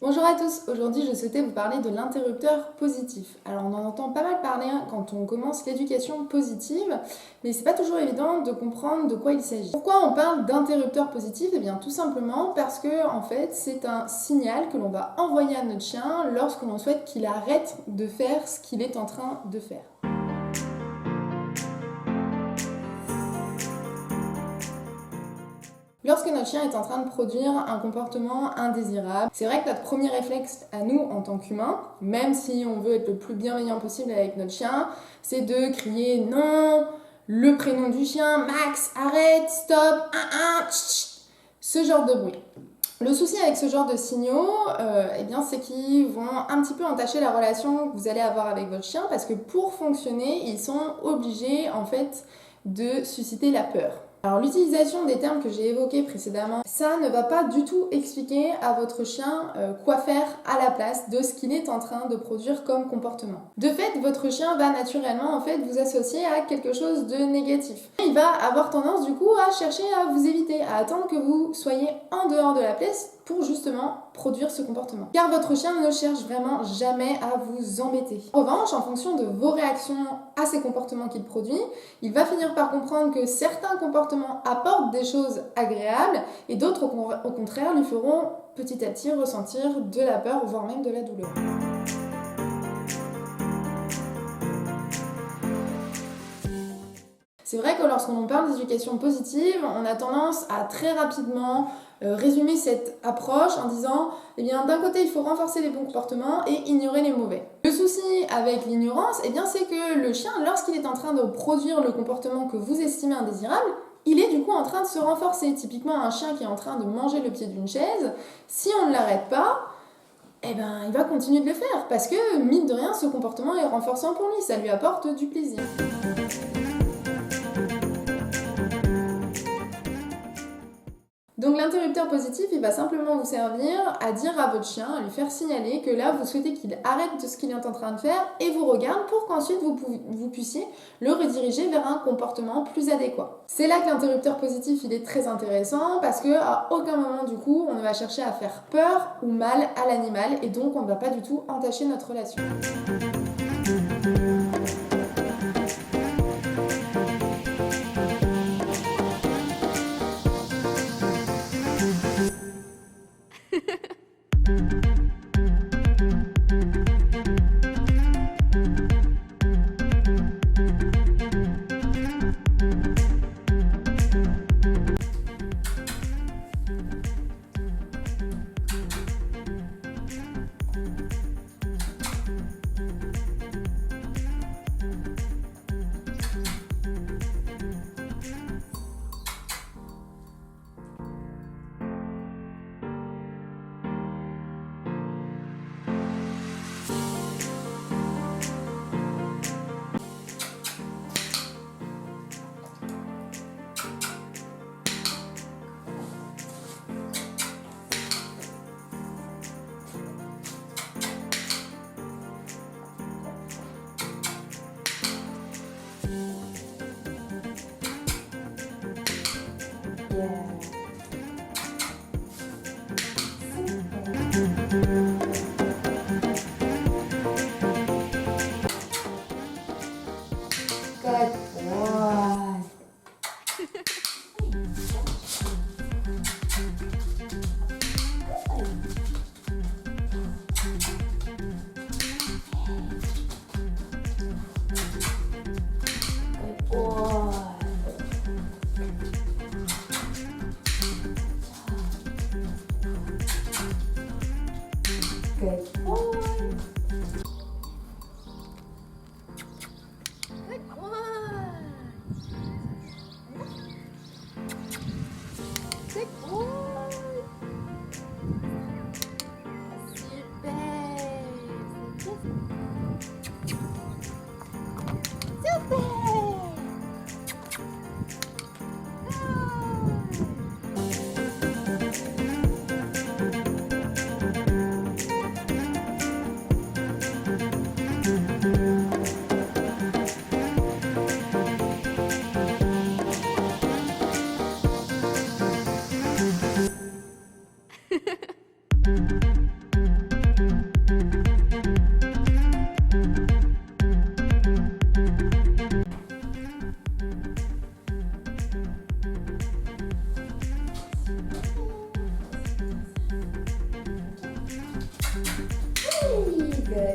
Bonjour à tous, aujourd'hui je souhaitais vous parler de l'interrupteur positif. Alors on en entend pas mal parler quand on commence l'éducation positive, mais c'est pas toujours évident de comprendre de quoi il s'agit. Pourquoi on parle d'interrupteur positif? Eh bien tout simplement parce que en fait c'est un signal que l'on va envoyer à notre chien lorsque l'on souhaite qu'il arrête de faire ce qu'il est en train de faire. Lorsque notre chien est en train de produire un comportement indésirable, c'est vrai que notre premier réflexe à nous en tant qu'humains, même si on veut être le plus bienveillant possible avec notre chien, c'est de crier non, le prénom du chien, Max, arrête, stop, ce genre de bruit. Le souci avec ce genre de signaux, c'est qu'ils vont un petit peu entacher la relation que vous allez avoir avec votre chien parce que pour fonctionner, ils sont obligés en fait de susciter la peur. Alors l'utilisation des termes que j'ai évoqués précédemment, ça ne va pas du tout expliquer à votre chien quoi faire à la place de ce qu'il est en train de produire comme comportement. De fait, votre chien va naturellement en fait vous associer à quelque chose de négatif. Il va avoir tendance du coup à chercher à vous éviter, à attendre que vous soyez en dehors de la place pour justement produire ce comportement. Car votre chien ne cherche vraiment jamais à vous embêter. En revanche, en fonction de vos réactions à ces comportements qu'il produit, il va finir par comprendre que certains comportements apportent des choses agréables et d'autres au contraire lui feront petit à petit ressentir de la peur, voire même de la douleur. C'est vrai que lorsqu'on parle d'éducation positive, on a tendance à très rapidement résumer cette approche en disant eh bien d'un côté il faut renforcer les bons comportements et ignorer les mauvais. Le souci avec l'ignorance, c'est que le chien, lorsqu'il est en train de produire le comportement que vous estimez indésirable, il est du coup en train de se renforcer. Typiquement un chien qui est en train de manger le pied d'une chaise, si on ne l'arrête pas, il va continuer de le faire parce que mine de rien ce comportement est renforçant pour lui, ça lui apporte du plaisir. Donc l'interrupteur positif, il va simplement vous servir à dire à votre chien, à lui faire signaler que là vous souhaitez qu'il arrête ce qu'il est en train de faire et vous regarde pour qu'ensuite vous puissiez le rediriger vers un comportement plus adéquat. C'est là que l'interrupteur positif il est très intéressant parce que à aucun moment du coup on ne va chercher à faire peur ou mal à l'animal et donc on ne va pas du tout entacher notre relation. Good boy. Good boy. Good boy. Good boy. Good boy. Super. Super.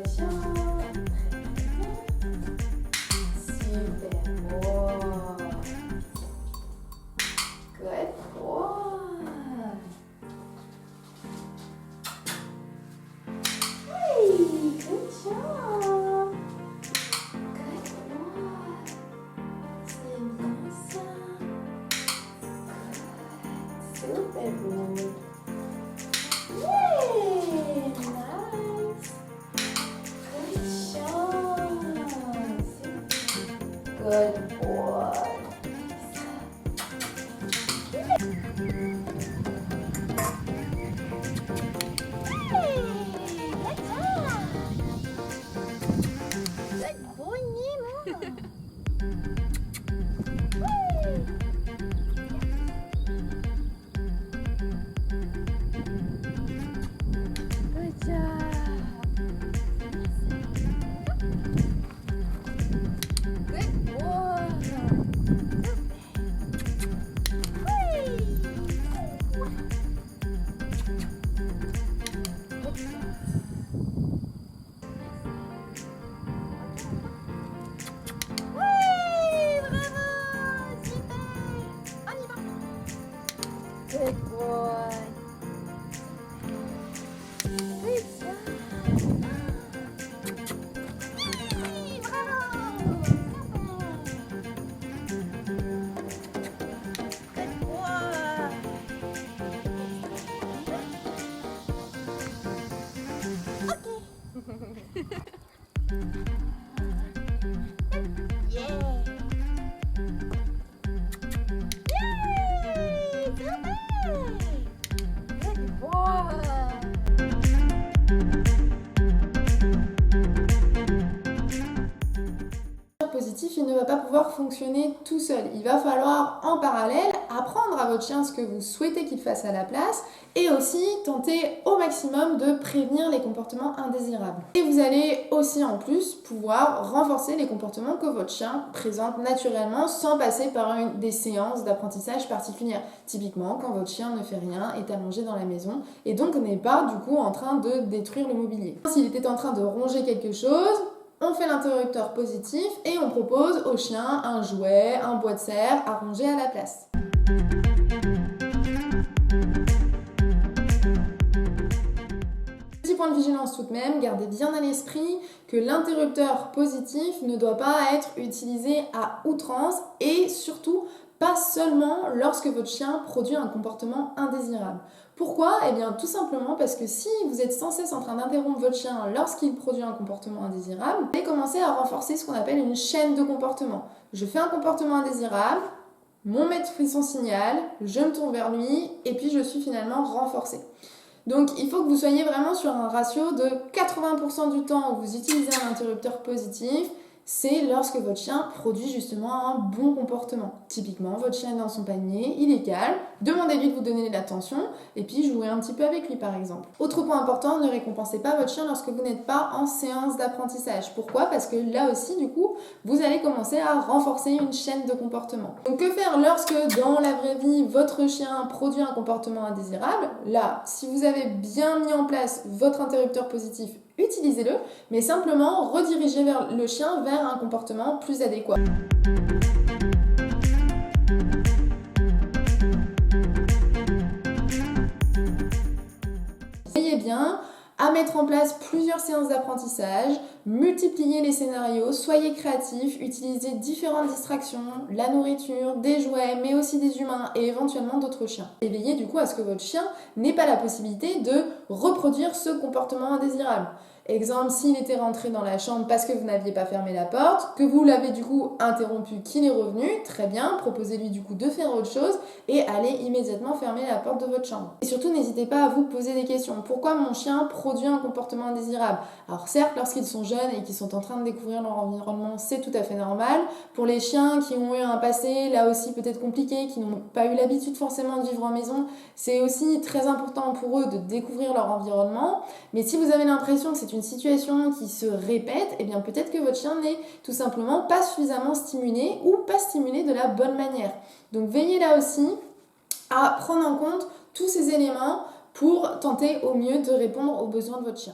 Good job. Super. Wow. Good boy. Hey, good job. Good boy. C'est bien ça. Good. Super good. Yay! Nice. Good job. Good boy. Good boy. Good job. Hey, bravo. Good boy. Okay. Yeah. Good boy. Positif, il ne va pas pouvoir fonctionner tout seul. Il va falloir en parallèle apprendre à votre chien ce que vous souhaitez qu'il fasse à la place et aussi tenter au maximum de prévenir les comportements indésirables. Et vous allez aussi en plus pouvoir renforcer les comportements que votre chien présente naturellement sans passer par des séances d'apprentissage particulières. Typiquement quand votre chien ne fait rien, est allongé dans la maison et donc n'est pas du coup en train de détruire le mobilier. S'il était en train de ronger quelque chose, on fait l'interrupteur positif et on propose au chien un jouet, un bois de serre à ronger à la place. Petit point de vigilance tout de même, gardez bien à l'esprit que l'interrupteur positif ne doit pas être utilisé à outrance et surtout pas seulement lorsque votre chien produit un comportement indésirable. Pourquoi ? Eh bien tout simplement parce que si vous êtes sans cesse en train d'interrompre votre chien lorsqu'il produit un comportement indésirable, vous allez commencer à renforcer ce qu'on appelle une chaîne de comportement. Je fais un comportement indésirable, mon maître fait son signal, je me tourne vers lui et puis je suis finalement renforcée. Donc il faut que vous soyez vraiment sur un ratio de 80% du temps où vous utilisez un interrupteur positif, c'est lorsque votre chien produit justement un bon comportement. Typiquement, votre chien est dans son panier, il est calme, demandez-lui de vous donner de l'attention et puis jouez un petit peu avec lui par exemple. Autre point important, ne récompensez pas votre chien lorsque vous n'êtes pas en séance d'apprentissage. Pourquoi ? Parce que là aussi, du coup, vous allez commencer à renforcer une chaîne de comportement. Donc que faire lorsque dans la vraie vie, votre chien produit un comportement indésirable ? Là, si vous avez bien mis en place votre interrupteur positif, utilisez-le, mais simplement redirigez le chien vers un comportement plus adéquat. Veillez bien à mettre en place plusieurs séances d'apprentissage, multipliez les scénarios, soyez créatifs, utilisez différentes distractions, la nourriture, des jouets, mais aussi des humains et éventuellement d'autres chiens. Et veillez du coup à ce que votre chien n'ait pas la possibilité de reproduire ce comportement indésirable. Exemple, s'il était rentré dans la chambre parce que vous n'aviez pas fermé la porte, que vous l'avez du coup interrompu, qu'il est revenu, très bien, proposez-lui du coup de faire autre chose et allez immédiatement fermer la porte de votre chambre. Et surtout, n'hésitez pas à vous poser des questions. Pourquoi mon chien produit un comportement indésirable ? Alors certes, lorsqu'ils sont jeunes et qu'ils sont en train de découvrir leur environnement, c'est tout à fait normal. Pour les chiens qui ont eu un passé, là aussi peut-être compliqué, qui n'ont pas eu l'habitude forcément de vivre en maison, c'est aussi très important pour eux de découvrir leur environnement. Mais si vous avez l'impression que c'est une situation qui se répète, eh bien peut-être que votre chien n'est tout simplement pas suffisamment stimulé ou pas stimulé de la bonne manière. Donc veillez là aussi à prendre en compte tous ces éléments pour tenter au mieux de répondre aux besoins de votre chien.